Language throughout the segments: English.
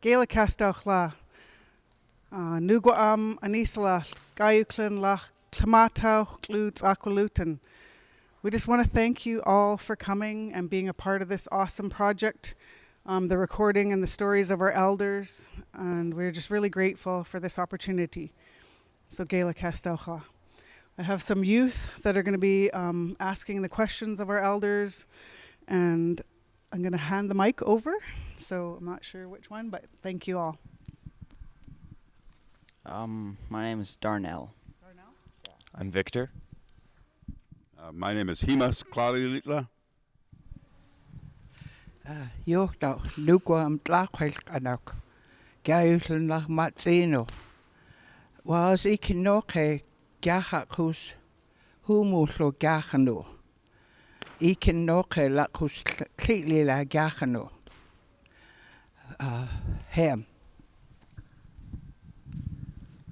Gaela Castach la Nuguam Anisala Gayuklin la Clamatau Cludes Aqualutan. We just want to thank you all for coming and being a part of this awesome project, the recording and the stories of our elders, and we're just really grateful for this opportunity. So Gaela Castach. I have some youth that are going to be asking the questions of our elders, and I'm going to hand the mic over. So I'm not sure which one, but thank you all. My name is Darnell. Darnell? I'm Victor. My name is Himas Clarilitla. Yorkdach Nuguam Laichwiltach Gayutlach Matzino. Was ikinoke Gachacus Humuslo Gachano. Ikinoke Lacus Clitla Gachano. Ham.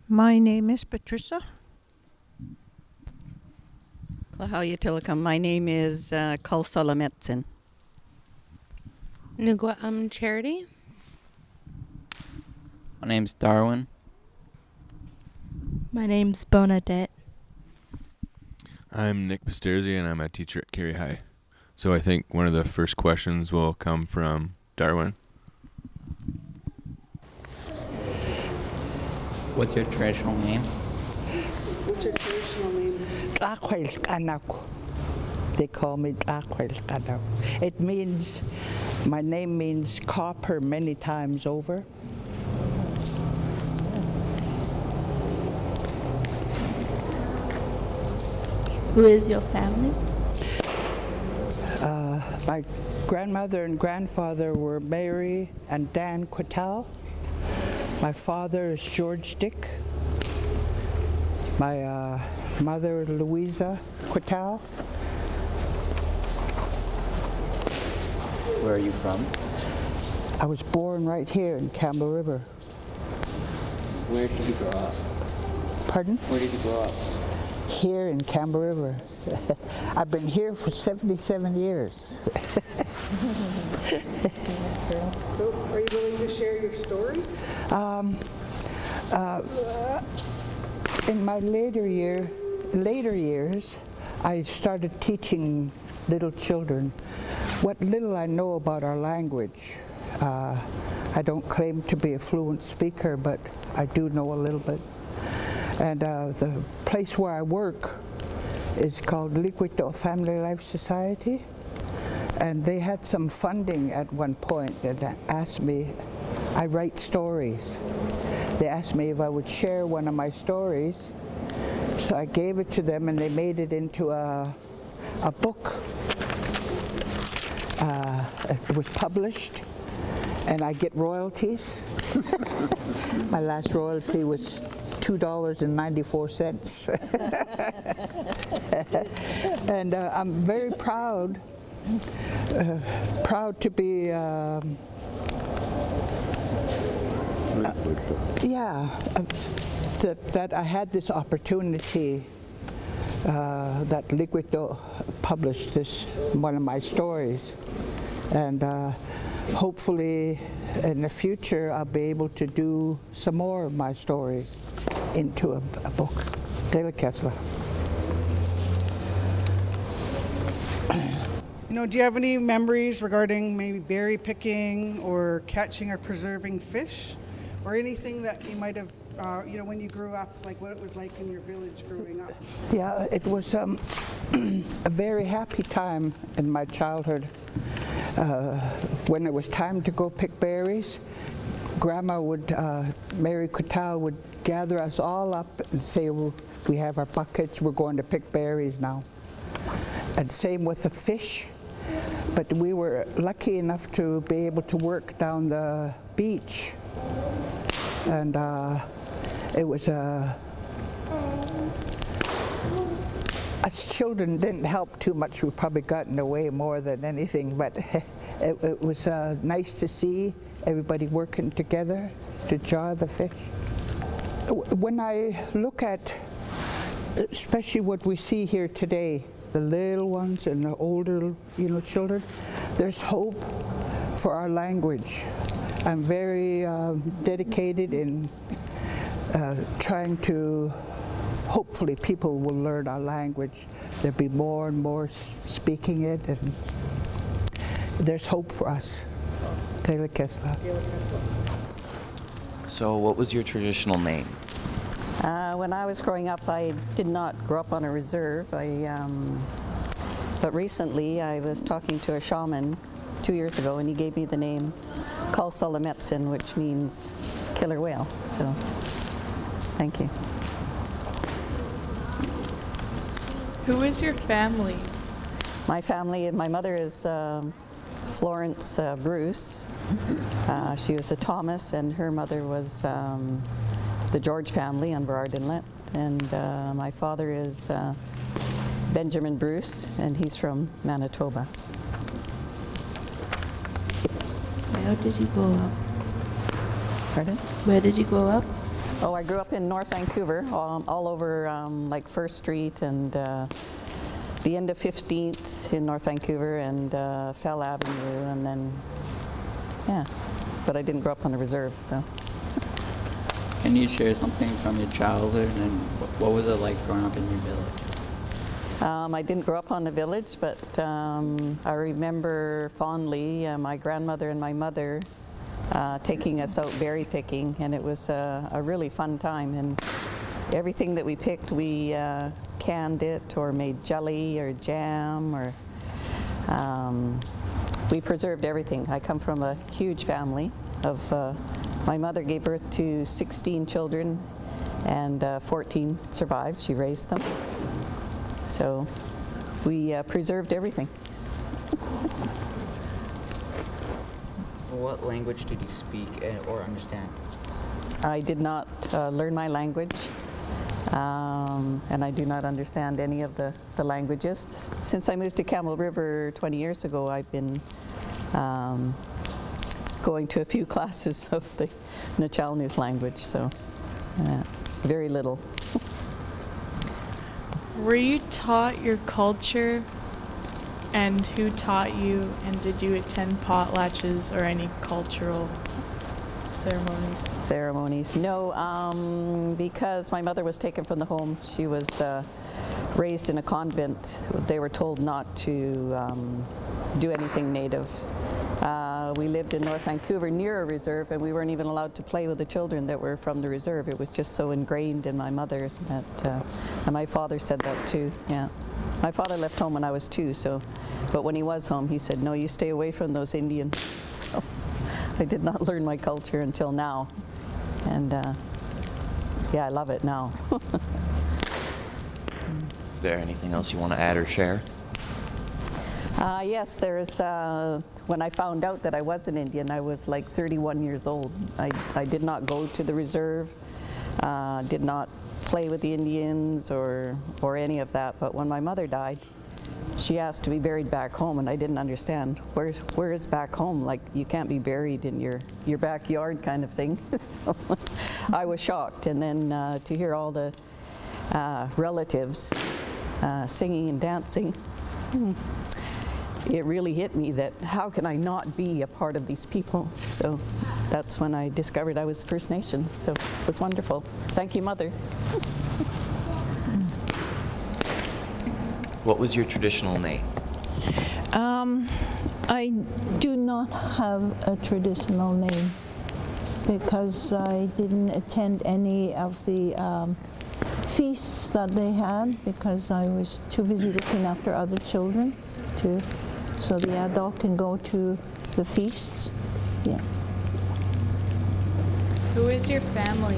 My name is Patricia. My name is Kalsala Metzen. Nugua Charity. My name's Darwin. My name's Bonadette. I'm Nick Pasterzi, and I'm a teacher at CARIHI. So I think one of the first questions will come from Darwin. What's your traditional name? What's your traditional name? They call me Laichwiltach. It means, my name means copper many times over. Who is your family? My grandmother and grandfather were Mary and Dan Quatel. My father is George Dick. My mother, Louisa Quatel. Where are you from? I was born right here in Campbell River. Where did you grow up? Pardon? Where did you grow up? Here in Campbell River. I've been here for 77 years. So are you willing to share your story? In my later years, I started teaching little children what little I know about our language. I don't claim to be a fluent speaker, but I do know a little bit. And the place where I work is called Laichwiltach Family Life Society. And they had some funding at one point that asked me, I write stories. They asked me if I would share one of my stories. So I gave it to them, and they made it into a book. It was published, and I get royalties. My last royalty was $2.94. And I'm very proud to be that I had this opportunity that Laichwiltach published this one of my stories, and hopefully in the future I'll be able to do some more of my stories into a book. Gaela Kessler. Do you have any memories regarding maybe berry picking or catching or preserving fish, or anything that you might have, when you grew up, like what it was like in your village growing up? Yeah, it was a very happy time in my childhood. When it was time to go pick berries, Grandma would, Mary Quatel would gather us all up and say, well, we have our buckets, we're going to pick berries now. And same with the fish. But we were lucky enough to be able to work down the beach. And it was us children didn't help too much. We probably got in the way more than anything, but it was nice to see everybody working together to jar the fish. When I look at, especially what we see here today, the little ones and the older, children, there's hope for our language. I'm very dedicated in trying to, hopefully people will learn our language. There'll be more and more speaking it, and there's hope for us. So what was your traditional name? When I was growing up, I did not grow up on a reserve. But recently, I was talking to a shaman 2 years ago, and he gave me the name Kalsalametsin, which means killer whale. So, thank you. Who is your family? My family, my mother is Florence Bruce. She was a Thomas, and her mother was the George family on Burrard Inlet. And my father is Benjamin Bruce, and he's from Manitoba. Where did you grow up? Pardon? Where did you grow up? Oh, I grew up in North Vancouver, all over like First Street and the end of 15th in North Vancouver and Fell Avenue, and then, yeah. But I didn't grow up on the reserve, so. Can you share something from your childhood and what was it like growing up in your village? I didn't grow up on the village, but I remember fondly my grandmother and my mother taking us out berry picking, and it was a really fun time. And everything that we picked, we canned it or made jelly or jam, or we preserved everything. I come from a huge family of, my mother gave birth to 16 children and 14 survived. She raised them. So we preserved everything. What language did you speak or understand? I did not learn my language, and I do not understand any of the languages. Since I moved to Campbell River 20 years ago, I've been going to a few classes of the Nachalnuth language, so very little. Were you taught your culture, and who taught you, and did you attend potlatches or any cultural ceremonies? No, because my mother was taken from the home. She was raised in a convent. They were told not to do anything native. We lived in North Vancouver near a reserve, and we weren't even allowed to play with the children that were from the reserve. It was just so ingrained in my mother that, and my father said that too, yeah. My father left home when I was 2, so, but when he was home, he said, no, you stay away from those Indians. So I did not learn my culture until now, and yeah, I love it now. Is there anything else you want to add or share? Yes, there's, when I found out that I was an Indian, I was like 31 years old. I did not go to the reserve, did not play with the Indians or any of that, but when my mother died, she asked to be buried back home, and I didn't understand, where is back home? Like, you can't be buried in your backyard kind of thing. So I was shocked, and then to hear all the relatives singing and dancing, it really hit me that how can I not be a part of these people? So that's when I discovered I was First Nations, so it was wonderful. Thank you, Mother. What was your traditional name? I do not have a traditional name because I didn't attend any of the feasts that they had because I was too busy looking after other children so the adult can go to the feasts. Yeah. Who is your family?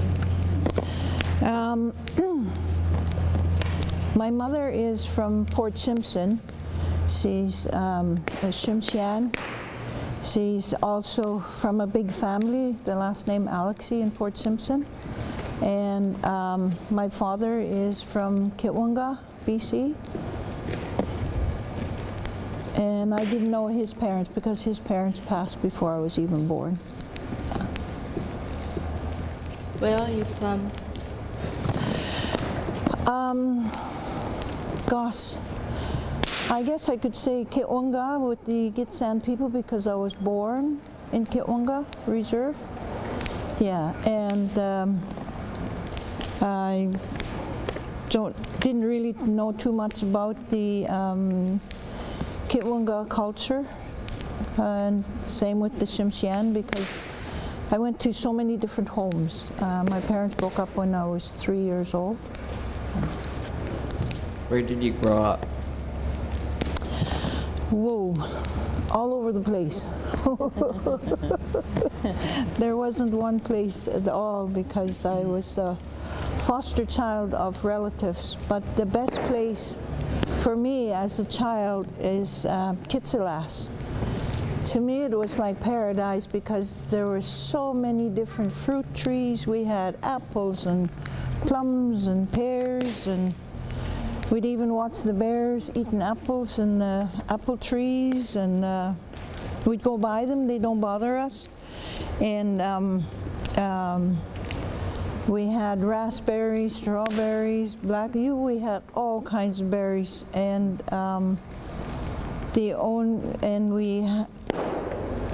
My mother is from Port Simpson. She's a Shimshian. She's also from a big family, the last name Alexey in Port Simpson. And my father is from Kitwanga, BC. And I didn't know his parents because his parents passed before I was even born. Where are you from? Gosh, I guess I could say Kitwanga with the Gitsan people because I was born in Kitwanga Reserve. Yeah, and I didn't really know too much about the Kitwanga culture, and same with the Tsimshian, because I went to so many different homes. My parents broke up when I was 3 years old. Where did you grow up? Whoa, all over the place. There wasn't one place at all because I was a foster child of relatives. But the best place for me as a child is Kitsilas. To me it was like paradise because there were so many different fruit trees. We had apples and plums and pears, and we'd even watch the bears eating apples in the apple trees, and we'd go by them, they don't bother us. And we had raspberries, strawberries, we had all kinds of berries, and we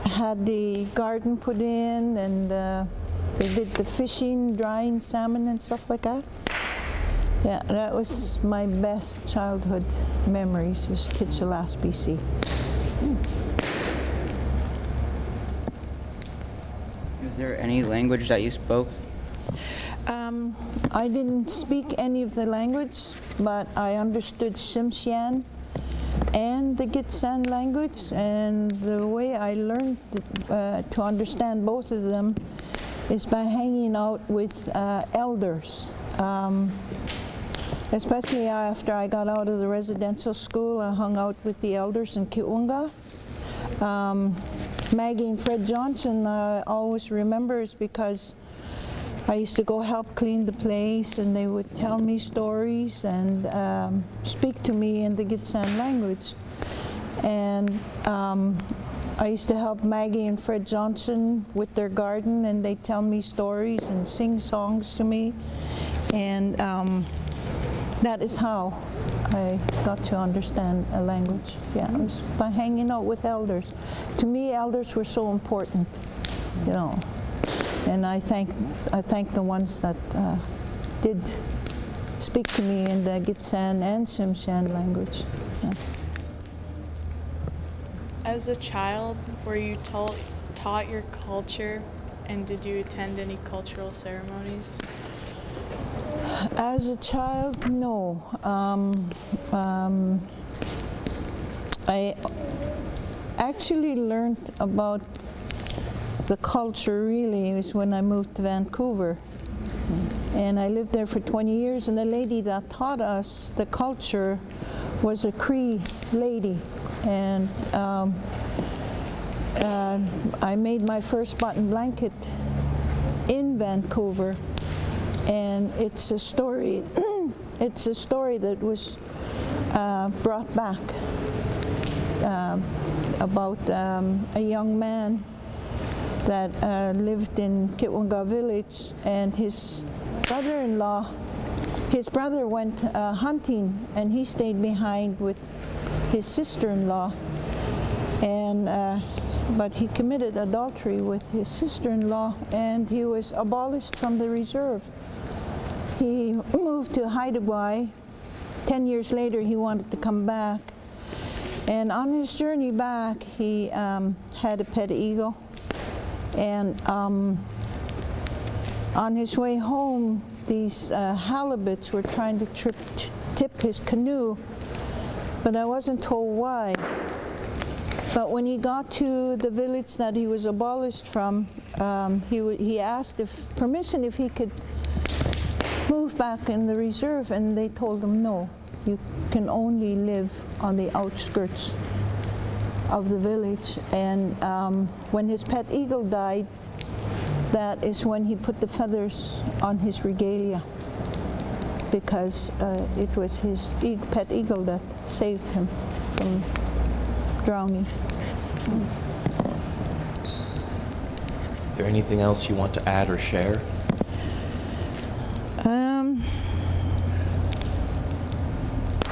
had the garden put in, and they did the fishing, drying salmon and stuff like that. Yeah, that was my best childhood memories, is Kitsilas, BC. Is there any language that you spoke? I didn't speak any of the language, but I understood Tsimshian and the Gitsan language, and the way I learned to understand both of them is by hanging out with elders. Especially after I got out of the residential school, I hung out with the elders in Kitwanga. Maggie and Fred Johnson I always remember is because I used to go help clean the place, and they would tell me stories and speak to me in the Gitsan language. And I used to help Maggie and Fred Johnson with their garden, and they'd tell me stories and sing songs to me. And that is how I got to understand a language. Yeah, it was by hanging out with elders. To me, elders were so important, you know. And I thank the ones that did speak to me in the Gitsan and Tsimshian language. Yeah. As a child, were you taught your culture, and did you attend any cultural ceremonies? As a child, no. I actually learned about the culture really was when I moved to Vancouver. And I lived there for 20 years, and the lady that taught us the culture was a Cree lady. And I made my first button blanket in Vancouver, and it's a story it's a story that was brought back about a young man that lived in Kitwanga village, and his brother went hunting, and he stayed behind with his sister-in-law, and but he committed adultery with his sister-in-law, and he was abolished from the reserve. He moved to Haida. 10 years later, he wanted to come back, and on his journey back, he had a pet eagle. And on his way home, these halibuts were trying to tip his canoe, but I wasn't told why. But when he got to the village that he was abolished from, he asked permission if he could move back in the reserve, and they told him no, you can only live on the outskirts of the village. And when his pet eagle died, that is when he put the feathers on his regalia, because it was his pet eagle that saved him from drowning. Is there anything else you want to add or share?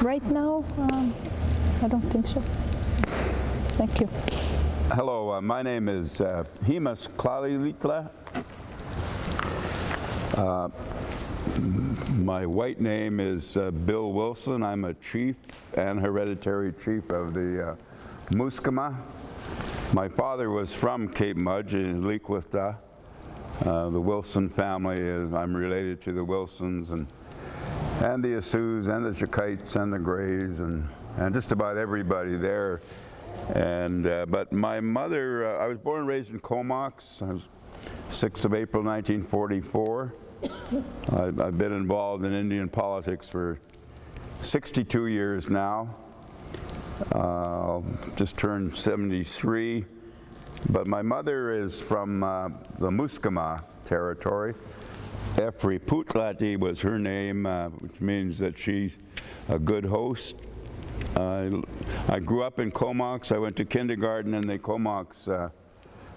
Right now, I don't think so. Thank you. Hello, my name is Himas Klalilitla. My white name is Bill Wilson. I'm a chief and hereditary chief of the Muskama. My father was from Cape Mudge in Laichwiltach. The Wilson family is, I'm related to the Wilsons and the Asus and the Chakites and the Grays and just about everybody there. And but my mother, I was born and raised in Comox. I was 6th of April 1944. I've been involved in Indian politics for 62 years now. Just turned 73. But my mother is from the Muskama territory. Efri Putlati was her name, which means that she's a good host. I grew up in Comox. I went to kindergarten in the Comox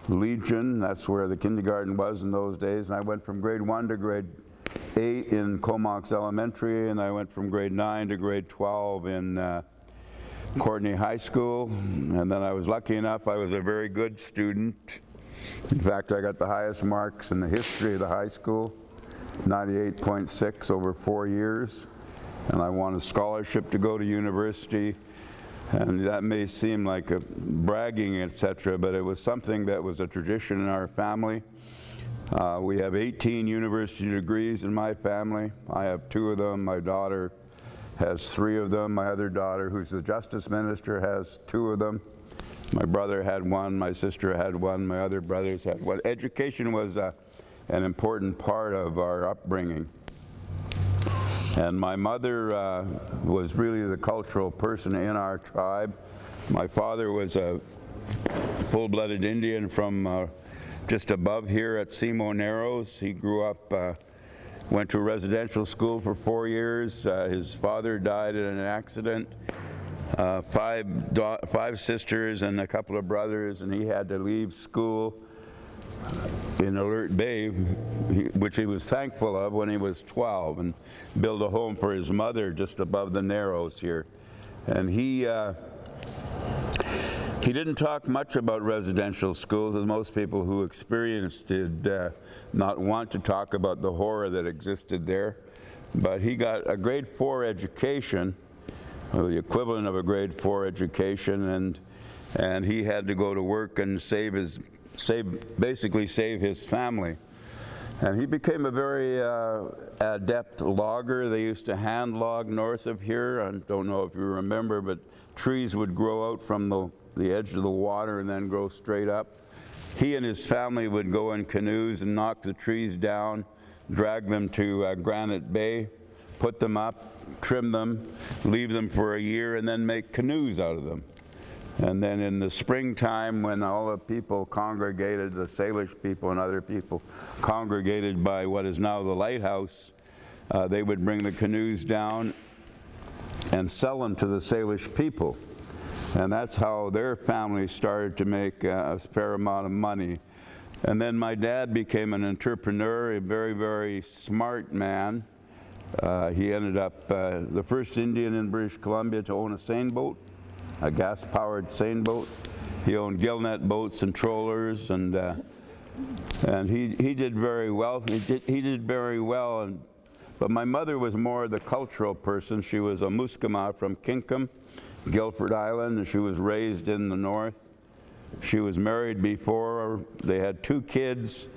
Legion. That's where the kindergarten was in those days. And I went from grade 1 to grade 8 in Comox Elementary, and I went from grade 9 to grade 12 in Courtney High School. And then I was lucky enough, I was a very good student. In fact, I got the highest marks in the history of the high school, 98.6 over 4 years. And I won a scholarship to go to university. And that may seem like a bragging, etc., but it was something that was a tradition in our family. We have 18 university degrees in my family. I have 2 of them. My daughter has 3 of them. My other daughter, who's the justice minister, has 2 of them. My brother had 1. My sister had 1. My other brothers had 1. Education was an important part of our upbringing. And my mother was really the cultural person in our tribe. My father was a full-blooded Indian from just above here at Simo Narrows. He grew up, went to residential school for 4 years. His father died in an accident. 5 sisters and a couple of brothers, and he had to leave school in Alert Bay, which he was thankful of when he was 12, and build a home for his mother just above the Narrows here. And he didn't talk much about residential schools, as most people who experienced did not want to talk about the horror that existed there. But he got a grade 4 education, or the equivalent of a grade 4 education, and he had to go to work and basically save his family. And he became a very adept logger. They used to hand log north of here. I don't know if you remember, but trees would grow out from the edge of the water and then grow straight up. He and his family would go in canoes and knock the trees down, drag them to Granite Bay, put them up, trim them, leave them for a year, and then make canoes out of them. And then in the springtime, when all the people congregated, the Salish people and other people congregated by what is now the lighthouse, they would bring the canoes down and sell them to the Salish people. And that's how their family started to make a fair amount of money. And then my dad became an entrepreneur, a very, very smart man. He ended up the first Indian in British Columbia to own a seine boat, a gas-powered seine boat. He owned gillnet boats and trawlers, and he did very well. He did very well. But my mother was more the cultural person. She was a Muskama from Kinkum, Guilford Island, and she was raised in the north. She was married before. They had 2 kids.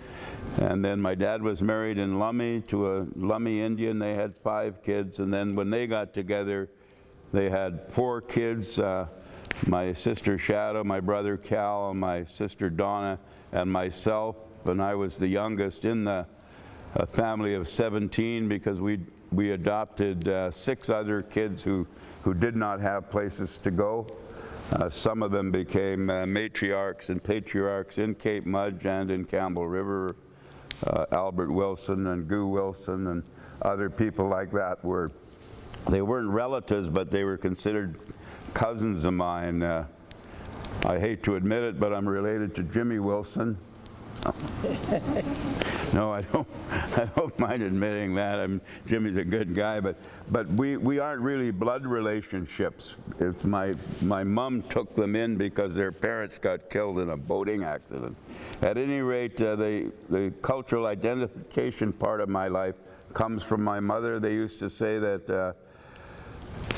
And then my dad was married in Lummi to a Lummi Indian. They had 5 kids. And then when they got together, they had 4 kids. My sister Shadow, my brother Cal, my sister Donna, and myself. And I was the youngest in a family of 17 because we adopted 6 other kids who did not have places to go. Some of them became matriarchs and patriarchs in Cape Mudge and in Campbell River. Albert Wilson and Goo Wilson and other people like that they weren't relatives, but they were considered cousins of mine. I hate to admit it, but I'm related to Jimmy Wilson, No, I don't mind admitting that. Jimmy's a good guy, but we aren't really blood relationships. It's my mom took them in because their parents got killed in a boating accident. At any rate, the cultural identification part of my life comes from my mother. They used to say that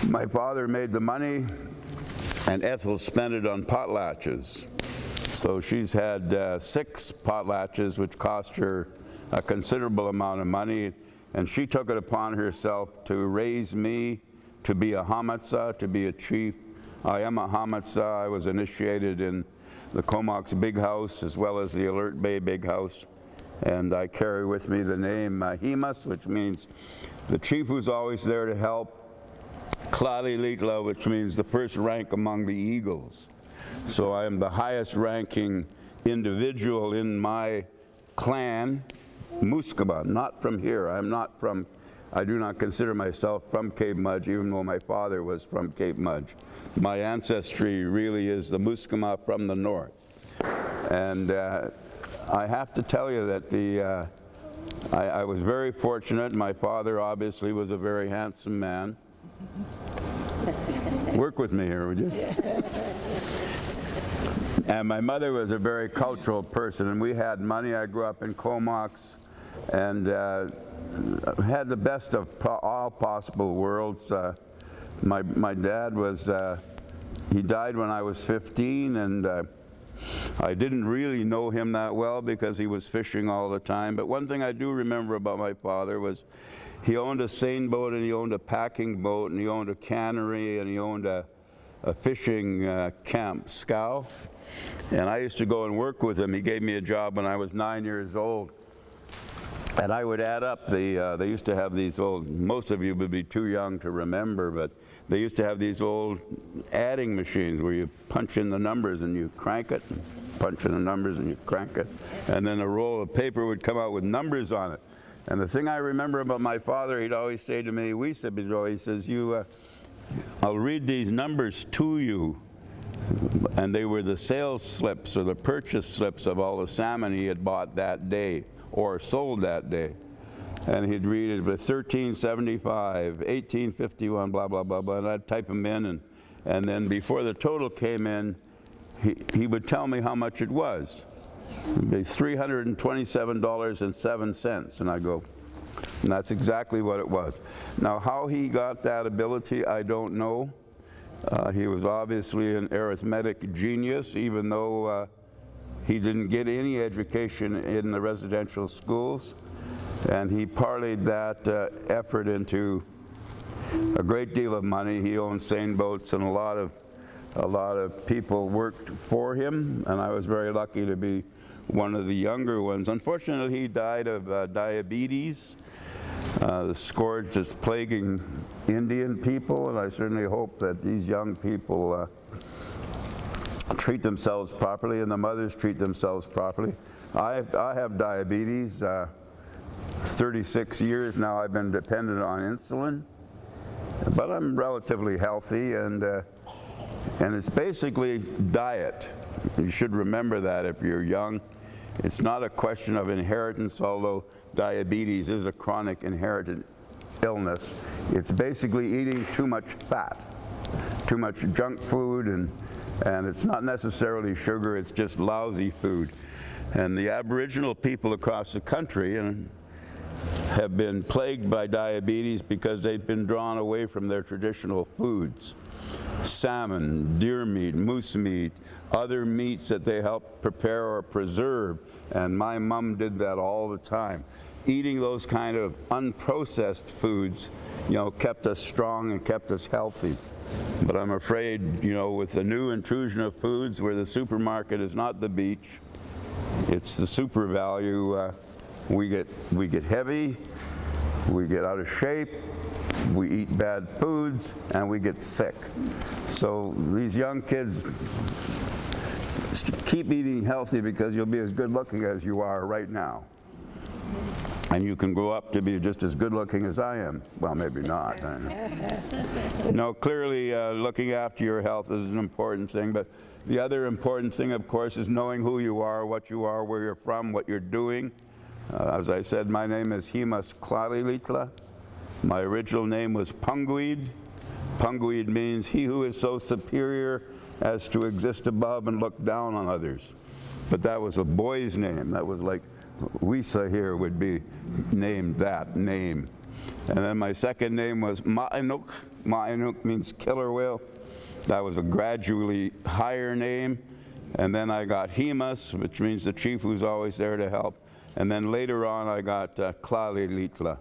my father made the money and Ethel spent it on potlatches. So she's had 6 potlatches, which cost her a considerable amount of money, and she took it upon herself to raise me to be a hamatsa, to be a chief. I am a hamatsa. I was initiated in the Kwanwatsi Big House as well as the Alert Bay Big House, and I carry with me the name Himas, which means the chief who's always there to help, Laichwiltach, which means the first rank among the eagles. So I am the highest ranking individual in my clan, Muskaba, not from here. I do not consider myself from Cape Mudge, even though my father was from Cape Mudge. My ancestry really is the Muskaba from the north. And I have to tell you that I was very fortunate. My father obviously was a very handsome man. Work with me here, would you? And my mother was a very cultural person, and we had money. I grew up in Comox and had the best of all possible worlds. My dad was, he died when I was 15, and I didn't really know him that well because he was fishing all the time. But one thing I do remember about my father was he owned a seine boat, and he owned a packing boat, and he owned a cannery, and he owned a fishing camp, scow. And I used to go and work with him. He gave me a job when I was 9 years old. And I would add up they used to have these old, most of you would be too young to remember, but they used to have these old adding machines where you punch in the numbers and you crank it, and punch in the numbers and you crank it. And then a roll of paper would come out with numbers on it. And the thing I remember about my father, he'd always say to me, he says, I'll read these numbers to you. And they were the sales slips or the purchase slips of all the salmon he had bought that day or sold that day. And he'd read it with 1375, 1851, blah, blah, blah, blah. And I'd type them in. And then before the total came in, he would tell me how much it was. It'd be $327.07. And I go, and that's exactly what it was. Now, how he got that ability, I don't know. He was obviously an arithmetic genius, even though he didn't get any education in the residential schools. And he parlayed that effort into a great deal of money. He owned seine boats, and a lot of people worked for him, and I was very lucky to be one of the younger ones. Unfortunately, he died of diabetes, the scourge that's plaguing Indian people, and I certainly hope that these young people treat themselves properly and the mothers treat themselves properly. I have diabetes. 36 years now I've been dependent on insulin, but I'm relatively healthy, and it's basically diet. You should remember that if you're young. It's not a question of inheritance, although diabetes is a chronic inherited illness. It's basically eating too much fat, too much junk food, and it's not necessarily sugar, it's just lousy food. And the Aboriginal people across the country have been plagued by diabetes because they've been drawn away from their traditional foods. Salmon, deer meat, moose meat, other meats that they help prepare or preserve. And my mom did that all the time. Eating those kind of unprocessed foods, kept us strong and kept us healthy. But I'm afraid, with the new intrusion of foods where the supermarket is not the beach, it's the super value, we get heavy, we get out of shape, we eat bad foods, and we get sick. So these young kids, keep eating healthy because you'll be as good looking as you are right now. And you can grow up to be just as good looking as I am. Well, maybe not. I know. No, clearly looking after your health is an important thing, but the other important thing, of course, is knowing who you are, what you are, where you're from, what you're doing. As I said, my name is Himas Klalilitla. My original name was Punguid. Punguid means he who is so superior as to exist above and look down on others. But that was a boy's name. That was like Wisa here would be named that name. And then my second name was Ma'inuk. Ma'inuk means killer whale. That was a gradually higher name. And then I got Himas, which means the chief who's always there to help. And then later on I got Klalilitla.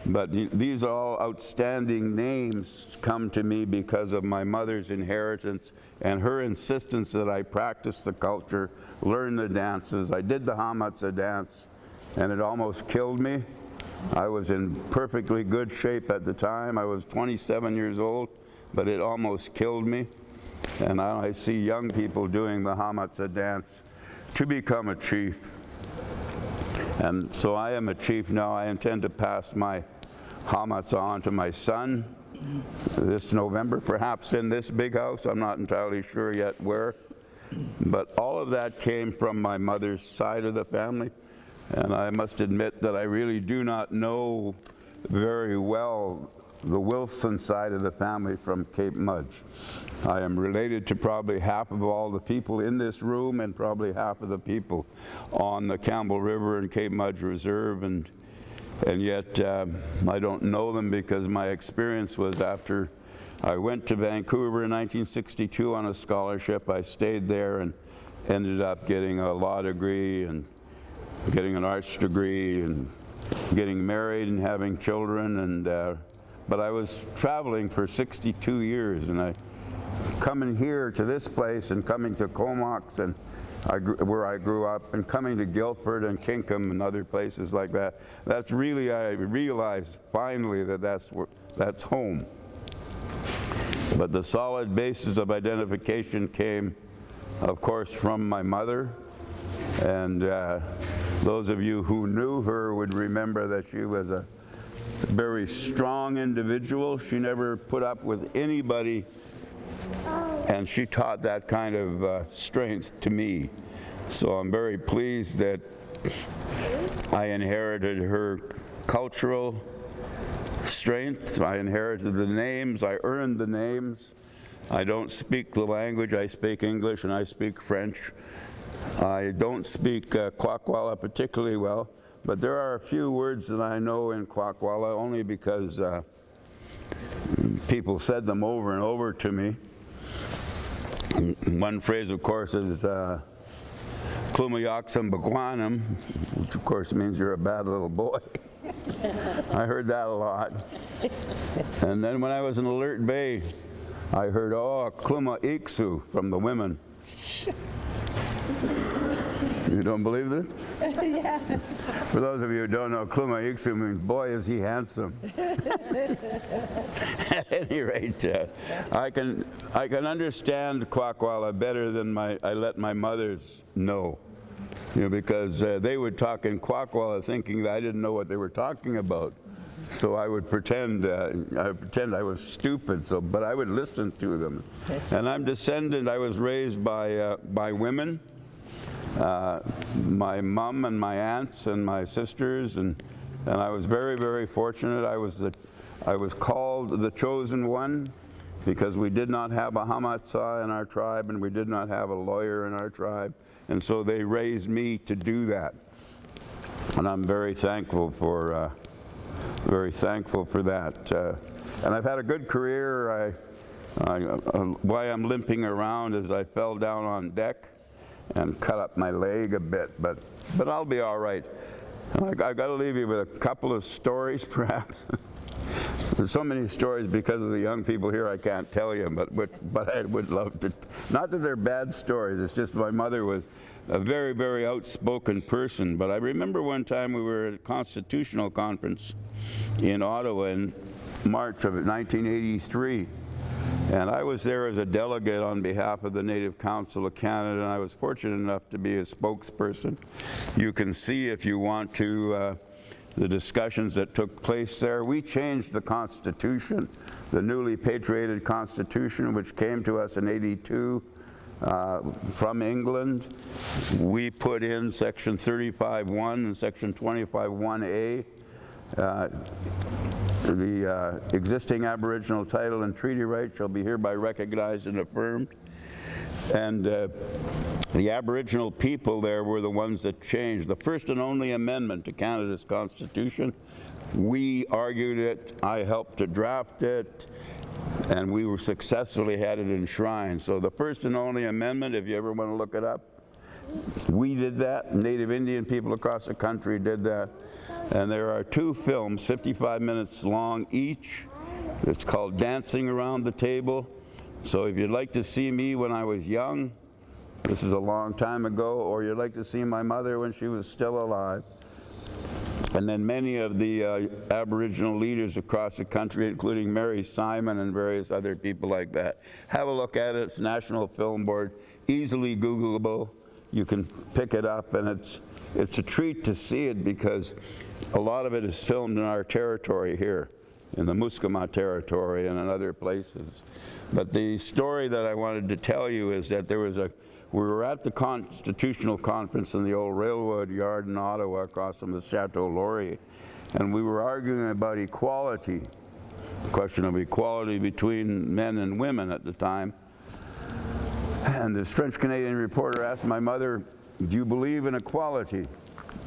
But these are all outstanding names come to me because of my mother's inheritance and her insistence that I practice the culture, learn the dances. I did the Hamatsa dance, and it almost killed me. I was in perfectly good shape at the time. I was 27 years old, but it almost killed me. And now I see young people doing the Hamatsa dance to become a chief. And so I am a chief now. I intend to pass my Hamatsa on to my son this November, perhaps in this big house. I'm not entirely sure yet where. But all of that came from my mother's side of the family. And I must admit that I really do not know very well the Wilson side of the family from Cape Mudge. I am related to probably half of all the people in this room and probably half of the people on the Campbell River and Cape Mudge Reserve, and yet I don't know them because my experience was after I went to Vancouver in 1962 on a scholarship. I stayed there and ended up getting a law degree and getting an arts degree and getting married and having children, and but I was traveling for 62 years, and I coming here to this place and coming to Comox and where I grew up, and coming to Guilford and Kinkham and other places like that. That's really, I realized finally that that's home. But the solid basis of identification came, of course, from my mother. And those of you who knew her would remember that she was a very strong individual. She never put up with anybody, and she taught that kind of strength to me. So I'm very pleased that I inherited her cultural strength. I inherited the names. I earned the names. I don't speak the language. I speak English and I speak French. I don't speak Kwakwala particularly well, but there are a few words that I know in Kwakwala only because people said them over and over to me. One phrase, of course, is Klumayaksam Bagwanam, which of course means you're a bad little boy. I heard that a lot. And then when I was in Alert Bay, I heard, oh, Kluma Iksu from the women. You don't believe this? Yeah. For those of you who don't know, Kluma Iksu means, boy, is he handsome. At any rate, I can understand Kwakwala better than I let my mothers know. You know, because they would talk in Kwakwala thinking that I didn't know what they were talking about. So I would pretend I was stupid, but I would listen to them. And I'm descendant, I was raised by women. My mom and my aunts and my sisters, and I was very, very fortunate. I was called the chosen one because we did not have a Hamatsa in our tribe and we did not have a lawyer in our tribe, and so they raised me to do that. And I'm very thankful for that. And I've had a good career. Why I'm limping around is I fell down on deck and cut up my leg a bit, but I'll be all right. I've got to leave you with a couple of stories, perhaps. There's so many stories because of the young people here I can't tell you, but I would love to. Not that they're bad stories, it's just my mother was a very, very outspoken person. But I remember one time we were at a constitutional conference in Ottawa in March of 1983. And I was there as a delegate on behalf of the Native Council of Canada, and I was fortunate enough to be a spokesperson. You can see, if you want to, the discussions that took place there. We changed the Constitution, the newly patriated Constitution, which came to us in '82 from England. We put in Section 35(1) and Section 25(1)A. The existing Aboriginal title and treaty rights shall be hereby recognized and affirmed. And the Aboriginal people there were the ones that changed. The first and only amendment to Canada's Constitution. We argued it, I helped to draft it, and we were successfully had it enshrined. So the first and only amendment, if you ever want to look it up, we did that. Native Indian people across the country did that. And there are 2 films, 55 minutes long each. It's called Dancing Around the Table. So if you'd like to see me when I was young, this is a long time ago, or you'd like to see my mother when she was still alive, and then many of the Aboriginal leaders across the country, including Mary Simon and various other people like that. Have a look at it. It's National Film Board, easily Googleable. You can pick it up, and it's a treat to see it because a lot of it is filmed in our territory here, in the Muskama territory and in other places. But the story that I wanted to tell you is that we were at the Constitutional Conference in the old railroad yard in Ottawa across from the Chateau Laurier, and we were arguing about equality, the question of equality between men and women at the time. And this French-Canadian reporter asked my mother, "Do you believe in equality?"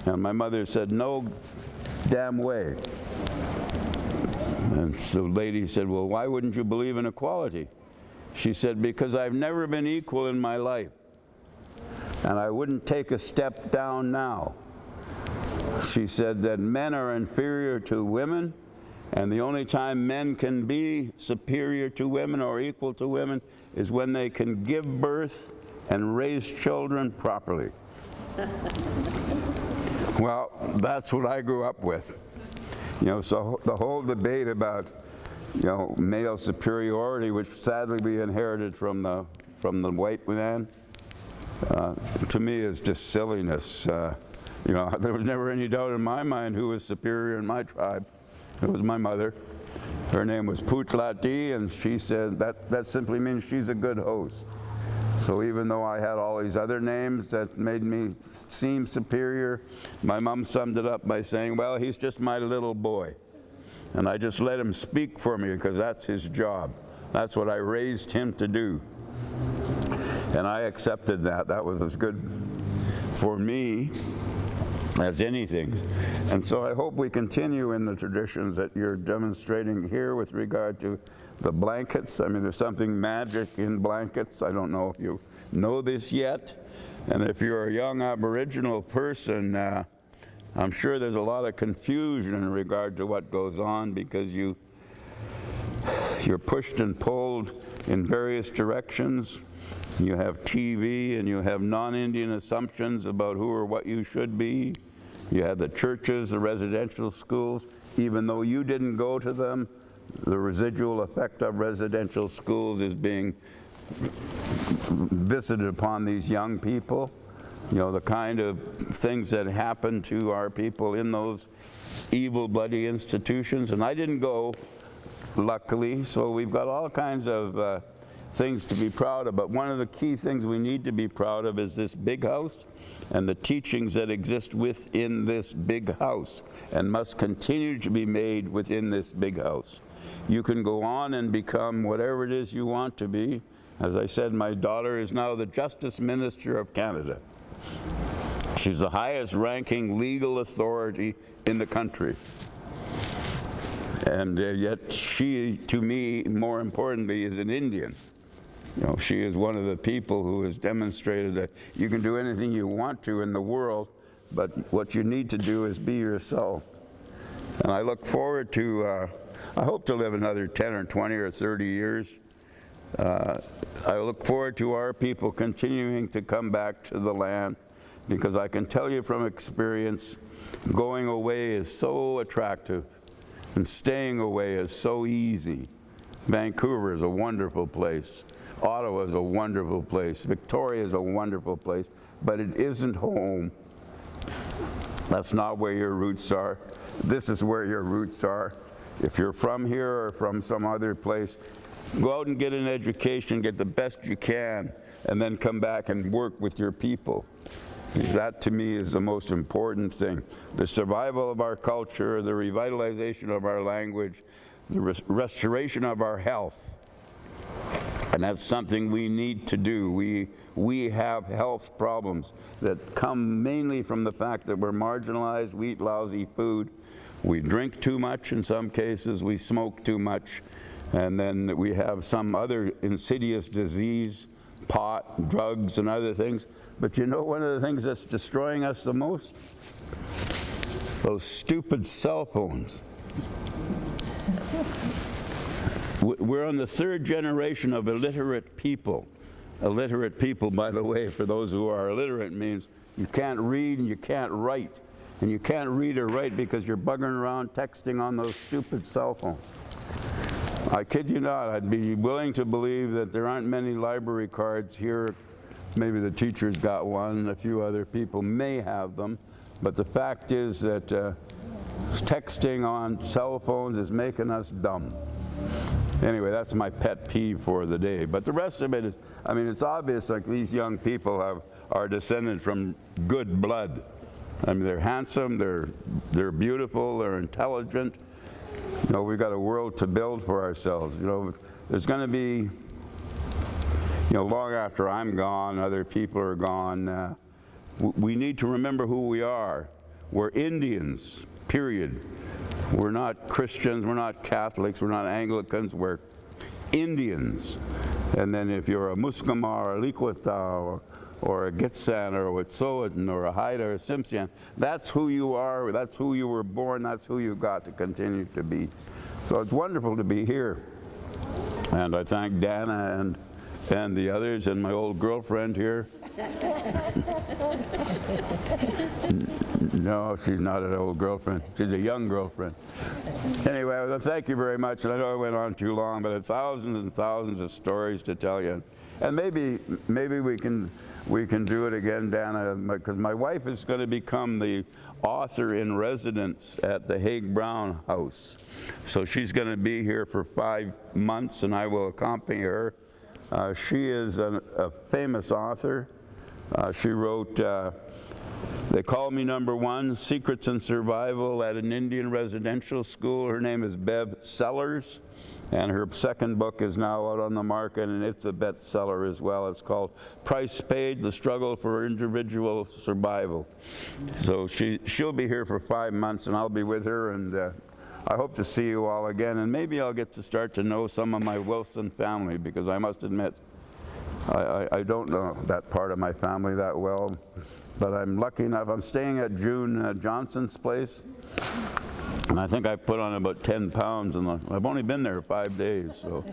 And my mother said, "No damn way." And the lady said, "Well, why wouldn't you believe in equality?" She said, "Because I've never been equal in my life, and I wouldn't take a step down now." She said that men are inferior to women, and the only time men can be superior to women or equal to women is when they can give birth and raise children properly. Well, that's what I grew up with. You know, so the whole debate about, you know, male superiority, which sadly we inherited from the white man, to me is just silliness. You know, there was never any doubt in my mind who was superior in my tribe. It was my mother. Her name was Putlati, and she said that simply means she's a good host. So even though I had all these other names that made me seem superior, my mom summed it up by saying, "Well, he's just my little boy." And I just let him speak for me because that's his job. That's what I raised him to do. And I accepted that. That was as good for me as anything. And so I hope we continue in the traditions that you're demonstrating here with regard to the blankets. I mean, there's something magic in blankets. I don't know if you know this yet. And if you're a young Aboriginal person, I'm sure there's a lot of confusion in regard to what goes on because you're pushed and pulled in various directions. You have TV and you have non-Indian assumptions about who or what you should be. You have the churches, the residential schools. Even though you didn't go to them, the residual effect of residential schools is being visited upon these young people. You know, the kind of things that happen to our people in those evil, bloody institutions. And I didn't go, luckily, so we've got all kinds of things to be proud of. But one of the key things we need to be proud of is this big house and the teachings that exist within this big house and must continue to be made within this big house. You can go on and become whatever it is you want to be. As I said, my daughter is now the Justice Minister of Canada. She's the highest ranking legal authority in the country. And yet she, to me, more importantly, is an Indian. You know, she is one of the people who has demonstrated that you can do anything you want to in the world, but what you need to do is be yourself. And I look forward to, I hope to live another 10 or 20 or 30 years. I look forward to our people continuing to come back to the land because I can tell you from experience, going away is so attractive and staying away is so easy. Vancouver is a wonderful place. Ottawa is a wonderful place. Victoria is a wonderful place, but it isn't home. That's not where your roots are. This is where your roots are. If you're from here or from some other place, go out and get an education, get the best you can, and then come back and work with your people. That, to me, is the most important thing. The survival of our culture, the revitalization of our language, the restoration of our health. And that's something we need to do. We have health problems that come mainly from the fact that we're marginalized, we eat lousy food, we drink too much in some cases, we smoke too much, and then we have some other insidious disease, pot, drugs, and other things. But you know one of the things that's destroying us the most? Those stupid cell phones. We're on the third generation of illiterate people. Illiterate people, by the way, for those who are illiterate, means you can't read and you can't write. And you can't read or write because you're buggering around texting on those stupid cell phones. I kid you not, I'd be willing to believe that there aren't many library cards here. Maybe the teacher's got one, a few other people may have them. But the fact is that texting on cell phones is making us dumb. Anyway, that's my pet peeve for the day. But the rest of it is, I mean, it's obvious like these young people are descended from good blood. I mean, they're handsome, they're beautiful, they're intelligent. You know, we've got a world to build for ourselves. You know, there's going to be, you know, long after I'm gone, other people are gone. We need to remember who we are. We're Indians, period. We're not Christians, we're not Catholics, we're not Anglicans, we're Indians. And then if you're a Muskama or a Laichwiltach or a Gitsan or a Wet'suwet'en or a Haida or a Tsimshian, that's who you are, that's who you were born, that's who you've got to continue to be. So it's wonderful to be here. And I thank Dana and the others and my old girlfriend here. No, she's not an old girlfriend. She's a young girlfriend. Anyway, well, thank you very much. And I know I went on too long, but it's thousands and thousands of stories to tell you. And maybe we can do it again, Dana, because my wife is going to become the author in residence at the Haig Brown House. So she's going to be here for 5 months, and I will accompany her. She is a famous author. She wrote, They Call Me Number One, Secrets and Survival at an Indian Residential School. Her name is Bev Sellers, and her second book is now out on the market, and it's a bestseller as well. It's called Price Paid, The Struggle for Individual Survival. So she'll be here for 5 months, and I'll be with her, and I hope to see you all again, and maybe I'll get to start to know some of my Wilson family, because I must admit, I don't know that part of my family that well, but I'm lucky enough. I'm staying at June Johnson's place, and I think I put on about 10 pounds, and I've only been there 5 days. So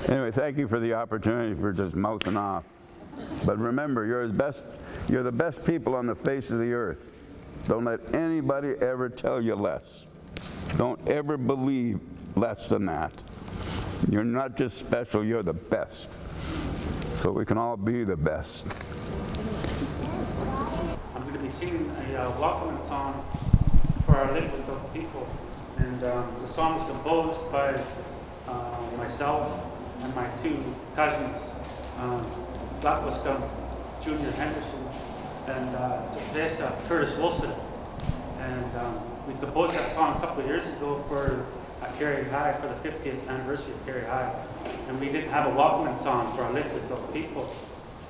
anyway, thank you for the opportunity for just mouthing off. But remember, you're the best people on the face of the earth. Don't let anybody ever tell you less. Don't ever believe less than that. You're not just special, you're the best. So we can all be the best. I'm going to be singing a welcoming song for our Laichwiltach people. And the song was composed by myself and my 2 cousins, Blackwiscombe Junior Henderson and Jessa Curtis Wilson. And we composed that song a couple of years ago for CARIHI, for the 50th anniversary of CARIHI. And we didn't have a welcoming song for our Laichwiltach people.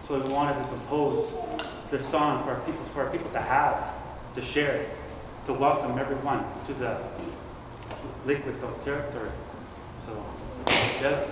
So we wanted to compose this song for our people to have, to share, to welcome everyone to the Laichwiltach territory. So, yeah.